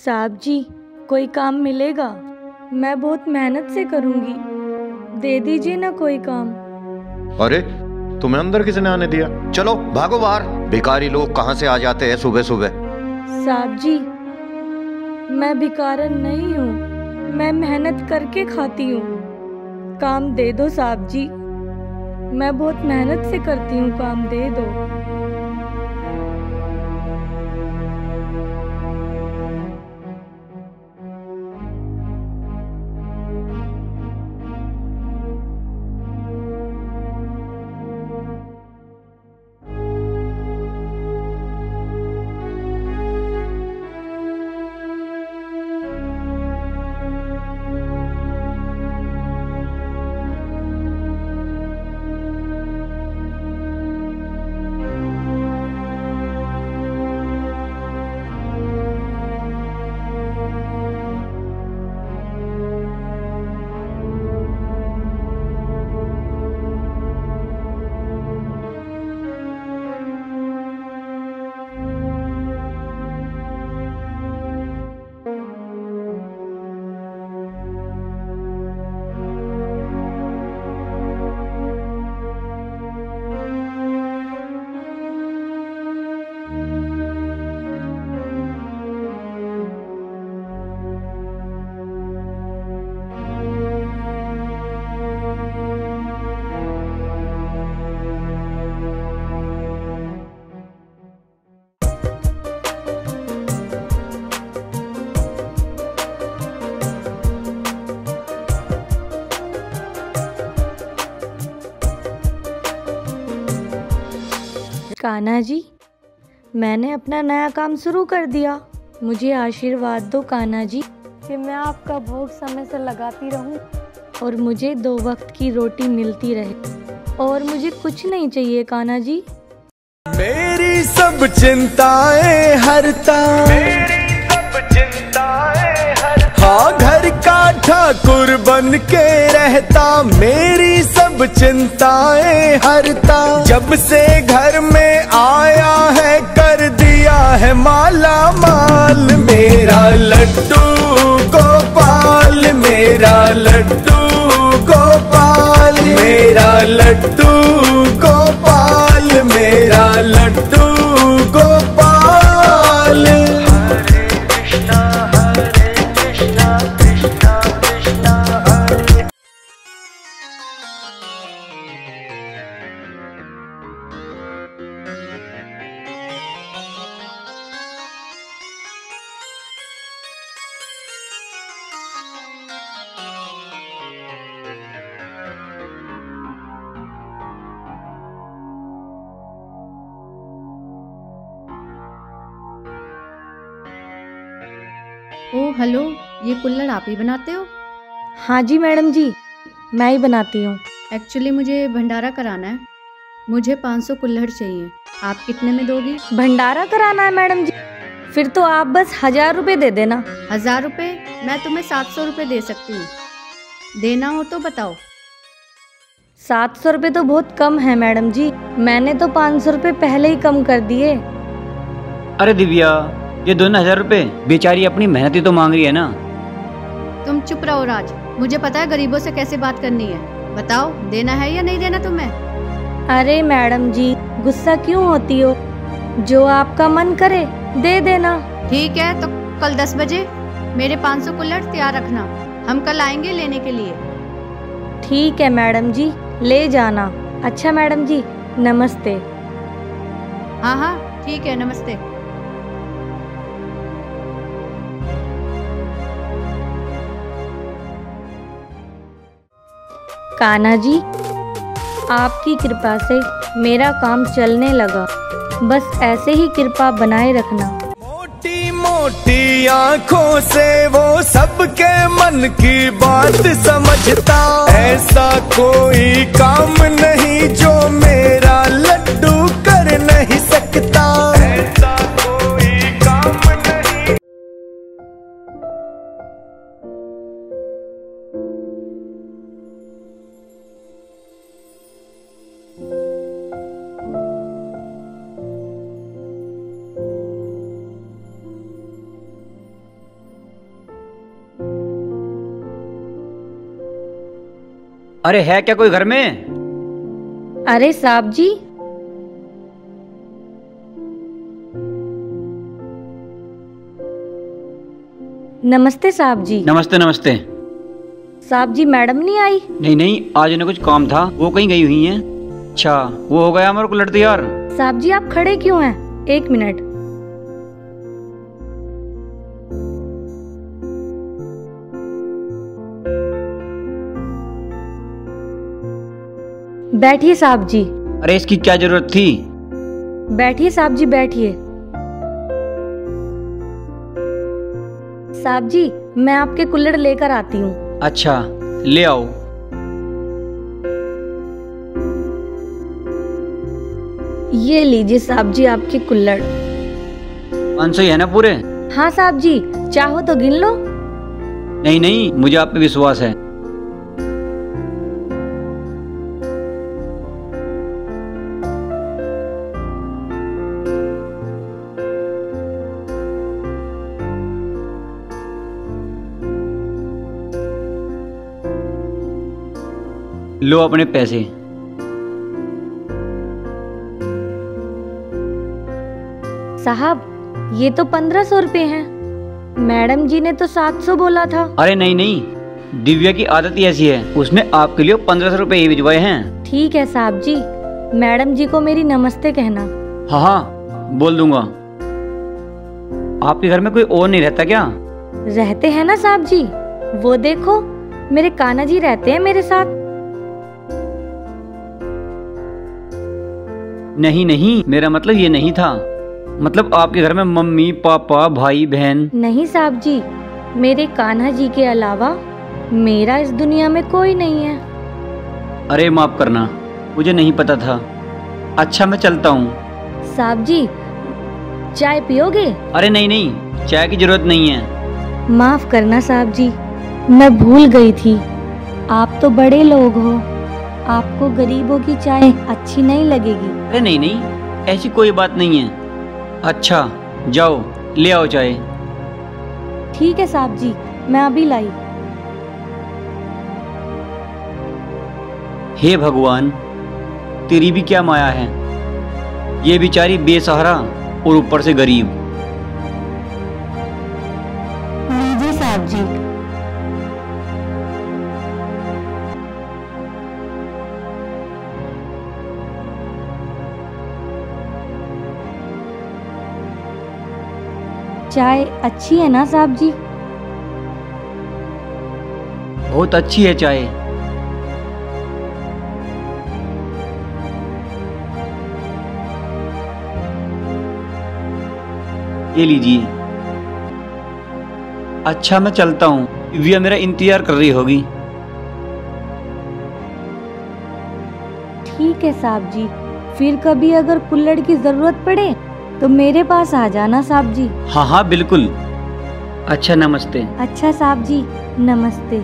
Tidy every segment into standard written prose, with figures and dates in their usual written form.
साहब जी, कोई काम मिलेगा? मैं बहुत मेहनत से करूंगी, दे दीजिए ना कोई काम। अरे तुम्हें अंदर किसने आने दिया? चलो भागो बाहर। भिखारी लोग कहाँ से आ जाते हैं सुबह सुबह। साहब जी, मैं भिखारन नहीं हूँ, मैं मेहनत करके खाती हूँ। काम दे दो साहब जी, मैं बहुत मेहनत से करती हूँ, काम दे दो। कान्हा जी, मैंने अपना नया काम शुरू कर दिया। मुझे आशीर्वाद दो कान्हा जी कि मैं आपका भोग समय से लगाती रहूं और मुझे 2 वक्त की रोटी मिलती रहे। और मुझे कुछ नहीं चाहिए कान्हा जी। मेरी सब चिंताएं हरता, हाँ घर का ठाकुर बन के रहता। मेरी सब चिंताएं हरता, जब से घर में आया है कर दिया है माला माल। मेरा लड्डू गोपाल, मेरा लड्डू गोपाल, मेरा लड्डू गोपाल, मेरा लड्डू गोपाल। ओ हेलो, ये कुल्हड़ आप ही बनाते हो? हाँ जी मैडम जी, मैं ही बनाती हूँ। एक्चुअली मुझे भंडारा कराना है, मुझे 500 कुल्हड़ चाहिए। आप कितने में दोगी? भंडारा कराना है मैडम जी? फिर तो आप बस 1000 रुपये दे देना। 1000 रुपये? मैं तुम्हें 700 रुपये दे सकती हूँ, देना हो तो बताओ। 700 रुपये तो बहुत कम है मैडम जी, मैंने तो 500 रुपये पहले ही कम कर दिए। अरे दिव्या, ये दोनों 1000 रुपए बेचारी अपनी मेहनत ही तो मांग रही है ना। तुम चुप रहो राज, मुझे पता है गरीबों से कैसे बात करनी है। बताओ, देना है या नहीं देना तुम्हें? अरे मैडम जी, गुस्सा क्यों होती हो? जो आपका मन करे दे देना। ठीक है, तो कल 10 बजे मेरे 500 कुल्हड़ तैयार रखना, हम कल आएंगे लेने के लिए। ठीक है मैडम जी, ले जाना। अच्छा मैडम जी, नमस्ते। हाँ हाँ ठीक है, नमस्ते। कान्हा जी, आपकी कृपा से मेरा काम चलने लगा, बस ऐसे ही कृपा बनाए रखना। मोटी मोटी आँखों से वो सबके मन की बात समझता। ऐसा कोई काम नहीं जो मेरा लड्डू कर नहीं सकता। ऐसा कोई काम नहीं। अरे है क्या कोई घर में? अरे साहब जी, नमस्ते साहब जी। नमस्ते नमस्ते। साहब जी मैडम नहीं आई? नहीं नहीं, आज उन्हें कुछ काम था, वो कहीं गई हुई हैं। अच्छा, वो हो गया हमारे को लड़ते यार। साहब जी आप खड़े क्यों हैं? एक मिनट। बैठिए साहब जी। अरे इसकी क्या जरूरत थी? बैठिए साहब जी, बैठिए। साहब जी मैं आपके कुल्हड़ लेकर आती हूँ। अच्छा, ले आओ। ये लीजिए साहब जी आपके कुल्हड़। 500 ही है ना पूरे? हाँ साहब जी, चाहो तो गिन लो। नहीं नहीं, मुझे आप पे विश्वास है। लो अपने पैसे। साहब ये तो 1500 रुपए हैं। मैडम जी ने तो 700 बोला था। अरे नहीं नहीं, दिव्या की आदत ही ऐसी है, उसने आपके लिए 1500 रुपए ही भिजवाए हैं। ठीक है साहब जी, मैडम जी को मेरी नमस्ते कहना। हाँ हाँ बोल दूंगा। आपके घर में कोई और नहीं रहता क्या? रहते हैं ना साहब जी, वो देखो मेरे कान्हा जी रहते हैं मेरे साथ। नहीं नहीं, मेरा मतलब ये नहीं था। मतलब आपके घर में मम्मी पापा भाई बहन? नहीं साहब जी, मेरे कान्हा जी के अलावा मेरा इस दुनिया में कोई नहीं है। अरे माफ करना, मुझे नहीं पता था। अच्छा मैं चलता हूँ। साहब जी चाय पियोगे? अरे नहीं नहीं, चाय की जरूरत नहीं है। माफ करना साहब जी, मैं भूल गई थी। आप तो बड़े लोग हो, आपको गरीबों की चाय अच्छी नहीं लगेगी। अरे नहीं नहीं, ऐसी कोई बात नहीं है। अच्छा जाओ ले आओ चाय। ठीक है साहब जी, मैं अभी लाई। हे भगवान, तेरी भी क्या माया है। ये बेचारी बेसहारा और ऊपर से गरीब। लीजिए साहब जी। चाय अच्छी है ना साहब जी? बहुत अच्छी है चाय। ये लीजिए। अच्छा मैं चलता हूँ, दिव्या मेरा इंतजार कर रही होगी। ठीक है साहब जी, फिर कभी अगर कुल्हड़ की जरूरत पड़े तो मेरे पास आ जाना साहब जी। हाँ हाँ बिल्कुल। अच्छा नमस्ते। अच्छा साहब जी, नमस्ते।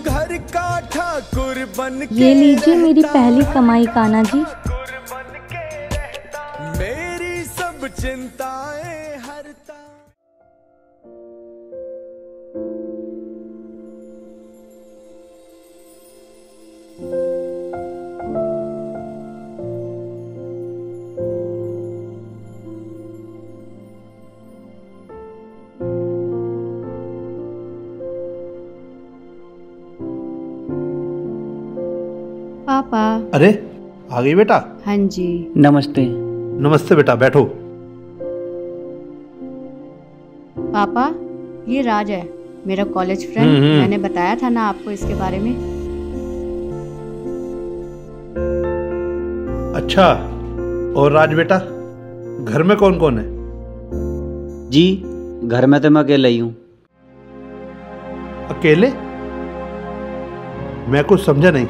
घर का ठाकुर बन के ये लीजिए मेरी पहली कमाई कान्हा जी। मेरी सब चिंताएं हरता। पापा। अरे आ गई बेटा। हाँ जी। नमस्ते। नमस्ते बेटा, बैठो। पापा ये राज है, मेरा कॉलेज फ्रेंड। मैंने बताया था ना आपको इसके बारे में। अच्छा, और राज बेटा, घर में कौन कौन है? जी घर में तो मैं अकेला ही हूँ। अकेले? मैं कुछ समझा नहीं।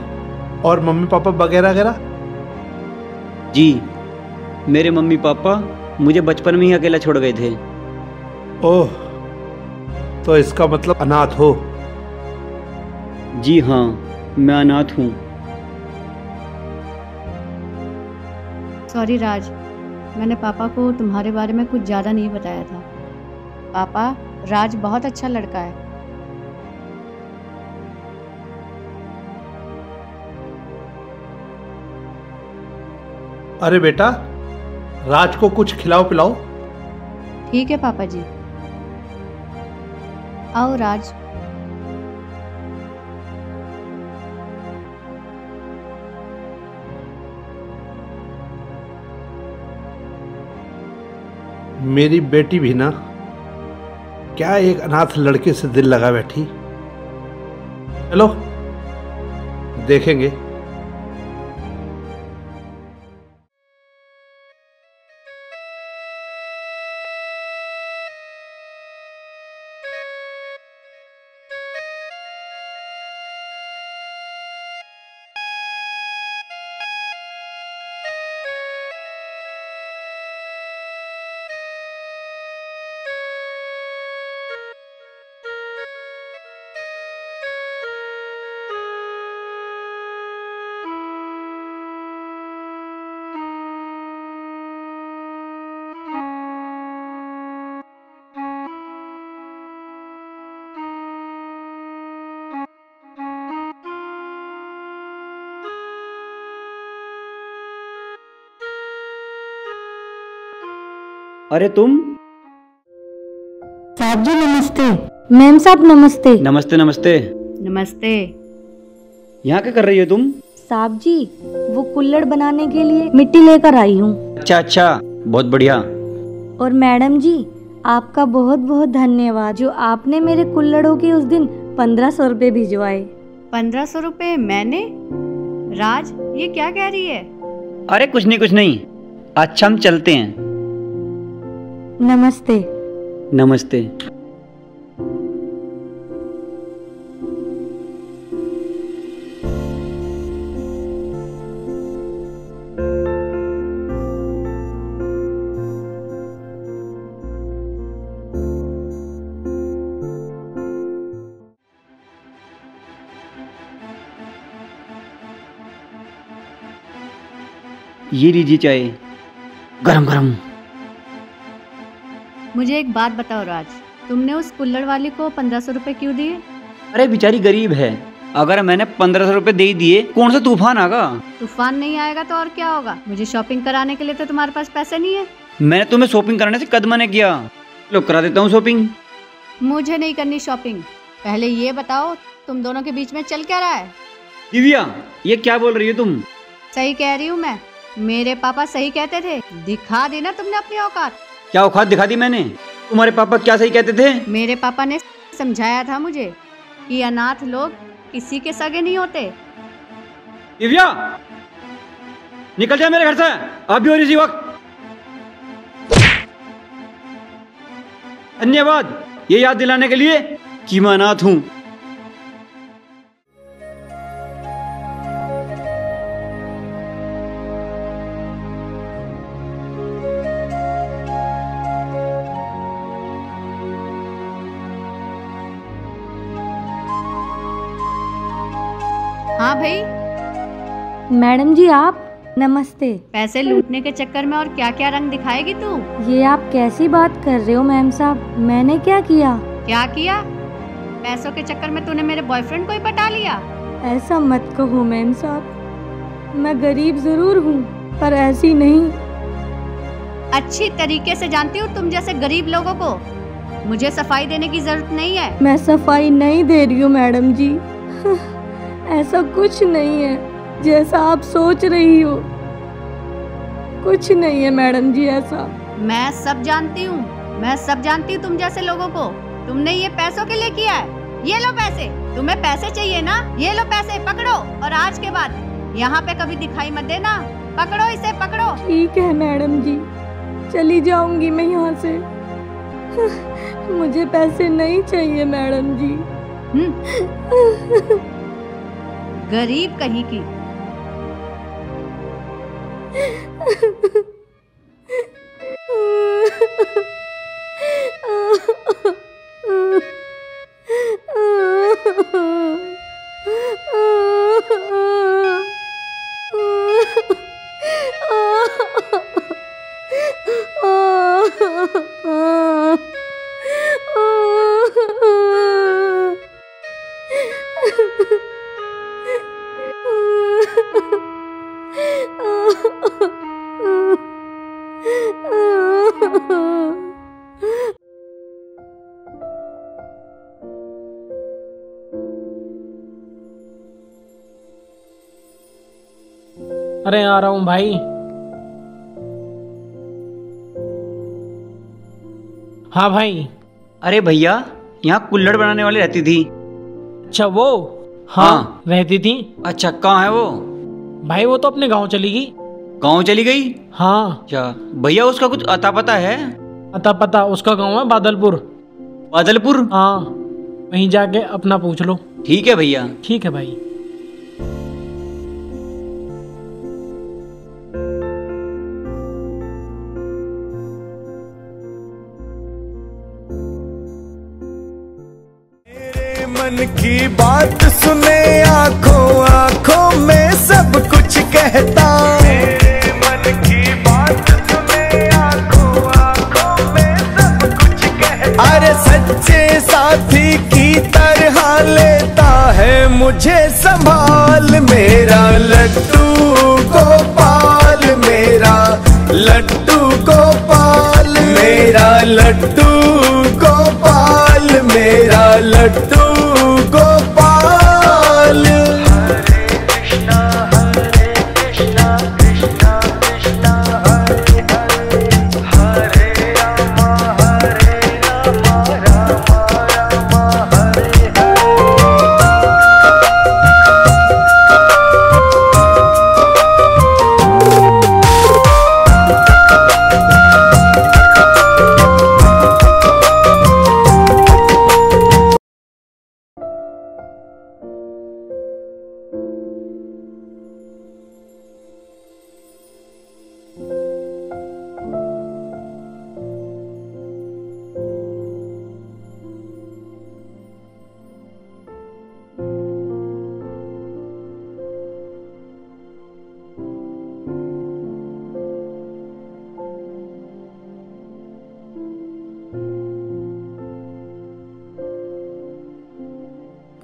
और मम्मी पापा वगैरह वगैरह? जी मेरे मम्मी पापा मुझे बचपन में ही अकेला छोड़ गए थे। ओह, तो इसका मतलब अनाथ हो? जी हाँ, मैं अनाथ हूँ। सॉरी राज, मैंने पापा को तुम्हारे बारे में कुछ ज़्यादा नहीं बताया था। पापा, राज बहुत अच्छा लड़का है। अरे बेटा, राज को कुछ खिलाओ पिलाओ। ठीक है पापा जी। आओ राज। मेरी बेटी भी ना क्या एक अनाथ लड़के से दिल लगा बैठी। चलो देखेंगे। अरे तुम? साहब जी नमस्ते। मैम साहब नमस्ते। नमस्ते नमस्ते। नमस्ते। यहाँ क्या कर रही हो तुम? साहब जी वो कुल्हड़ बनाने के लिए मिट्टी लेकर आई हूँ। अच्छा अच्छा, बहुत बढ़िया। और मैडम जी आपका बहुत बहुत धन्यवाद जो आपने मेरे कुल्हड़ों के उस दिन 1500 रुपये भिजवाए। 1500 रुपये मैंने? राज, ये क्या कह रही है? अरे कुछ नहीं कुछ नहीं। अच्छा हम चलते हैं। नमस्ते। नमस्ते। ये लीजिए चाय, गरम गरम। मुझे एक बात बताओ राज, तुमने उस कुल्हड़ वाली को 1500 रुपये क्यों दिए? अरे बेचारी गरीब है, अगर मैंने 1500 रुपये दे ही दिए कौन सा तूफान आगा। तूफान नहीं आएगा तो और क्या होगा? मुझे शॉपिंग कराने के लिए तो तुम्हारे पास पैसे नहीं है। मैंने तुम्हें शॉपिंग कराने से कद मना किया। लो करा देता हूँ शॉपिंग। मुझे नहीं करनी शॉपिंग। पहले ये बताओ तुम दोनों के बीच में चल क्या रहा है? दिव्या, ये क्या बोल रही हो तुम? सही कह रही हूँ मैं। मेरे पापा सही कहते थे। दिखा दी ना तुमने अपनी औकात। क्या औकात दिखा दी मैंने? तुम्हारे पापा क्या सही कहते थे? मेरे पापा ने समझाया था मुझे कि अनाथ लोग किसी के सगे नहीं होते। दिव्या, निकल जा मेरे घर से अभी और इसी वक्त। धन्यवाद ये याद दिलाने के लिए कि मैं अनाथ हूं। हाँ भाई। मैडम जी आप? नमस्ते। पैसे लूटने के चक्कर में और क्या क्या रंग दिखाएगी तू? ये आप कैसी बात कर रहे हो मैम साहब? मैंने क्या किया? क्या किया? पैसों के चक्कर में तूने मेरे बॉयफ्रेंड को ही पटा लिया। ऐसा मत कहो मैम साहब, मैं गरीब जरूर हूँ पर ऐसी नहीं। अच्छी तरीके से जानती हूँ तुम जैसे गरीब लोगों को। मुझे सफाई देने की जरूरत नहीं है। मैं सफाई नहीं दे रही हूँ मैडम जी। ऐसा कुछ नहीं है जैसा आप सोच रही हो। कुछ नहीं है मैडम जी ऐसा। मैं सब जानती हूँ। मैं सब जानती हूँ तुम जैसे लोगों को। तुमने ये पैसों के लिए किया है। ये लो पैसे। तुम्हें पैसे चाहिए ना? ये लो पैसे, पकड़ो। और आज के बाद यहाँ पे कभी दिखाई मत देना। पकड़ो इसे, पकड़ो। ठीक है मैडम जी, चली जाऊंगी मैं यहाँ से। मुझे पैसे नहीं चाहिए मैडम जी। गरीब कहीं की। अरे आ रहा हूँ भाई। हाँ भाई। अरे भैया, यहाँ कुल्हड़ बनाने वाली रहती थी। अच्छा वो? हाँ रहती थी। अच्छा, कहाँ है वो? भाई वो तो अपने गांव चली गई। गांव चली गई? हाँ। अच्छा भैया, उसका कुछ अता पता है? अता पता? उसका गांव है बादलपुर। बादलपुर? हाँ, वहीं जाके अपना पूछ लो। ठीक है भैया। ठीक है भाई। मन की बात सुने आंखों आंखों में सब कुछ कहता। मन की बात सुने आंखों आंखों में सब कुछ कहता। अरे सच्चे साथी की तरह लेता है मुझे संभाल मेरा लड्डू गोपाल, मेरा लड्डू गोपाल, मेरा लड्डू गोपाल, मेरा लड्डू गोपाल। हरे कृष्णा कृष्णा कृष्णा हरे हरे, हरे राम राम राम हरे हरे।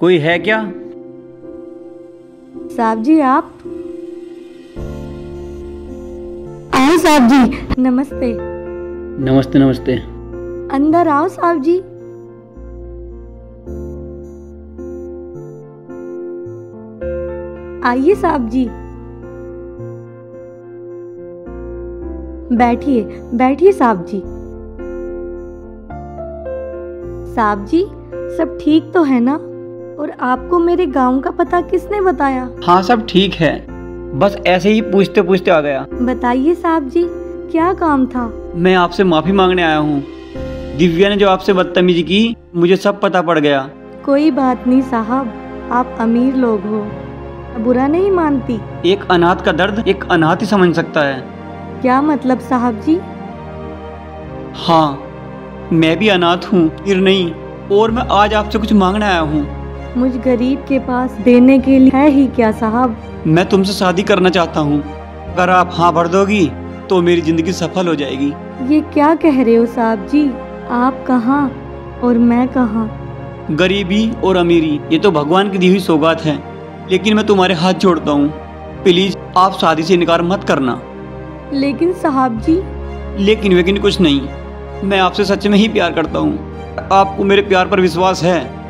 कोई है क्या? साहब जी आप? आओ साहब जी। नमस्ते। नमस्ते नमस्ते। अंदर आओ साहब जी। आइए साहब जी, बैठिए बैठिए साहब जी। साहब जी सब ठीक तो है ना? और आपको मेरे गांव का पता किसने बताया? हाँ सब ठीक है, बस ऐसे ही पूछते पूछते आ गया। बताइए साहब जी, क्या काम था? मैं आपसे माफी मांगने आया हूँ। दिव्या ने जो आपसे बदतमीजी की, मुझे सब पता पड़ गया। कोई बात नहीं साहब, आप अमीर लोग हो, बुरा नहीं मानती। एक अनाथ का दर्द एक अनाथ ही समझ सकता है। क्या मतलब साहब जी? हाँ, मैं भी अनाथ हूँ, फिर नहीं, और मैं आज आपसे कुछ मांगने आया हूँ। मुझ गरीब के पास देने के लिए है ही क्या साहब? मैं तुमसे शादी करना चाहता हूँ। अगर आप हाँ भर दोगी तो मेरी जिंदगी सफल हो जाएगी। ये क्या कह रहे हो साहब जी? आप कहाँ और मैं कहाँ? गरीबी और अमीरी ये तो भगवान की दी हुई सौगात है, लेकिन मैं तुम्हारे हाथ जोड़ता हूँ, प्लीज आप शादी से इनकार मत करना। लेकिन साहब जी। लेकिन कुछ नहीं, मैं आपसे सच में ही प्यार करता हूँ। आपको मेरे प्यार पर विश्वास है,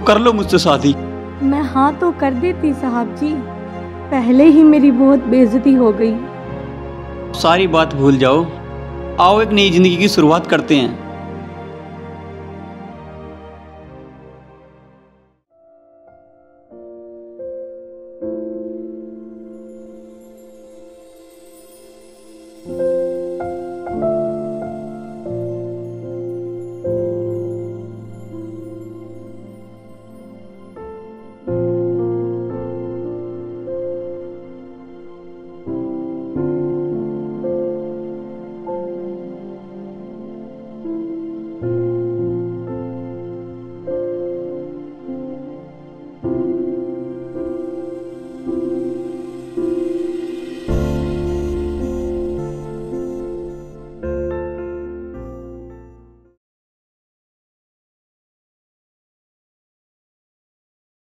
कर लो मुझसे शादी। मैं हाँ तो कर देती साहब जी, पहले ही मेरी बहुत बेइज्जती हो गई। सारी बात भूल जाओ, आओ एक नई जिंदगी की शुरुआत करते हैं।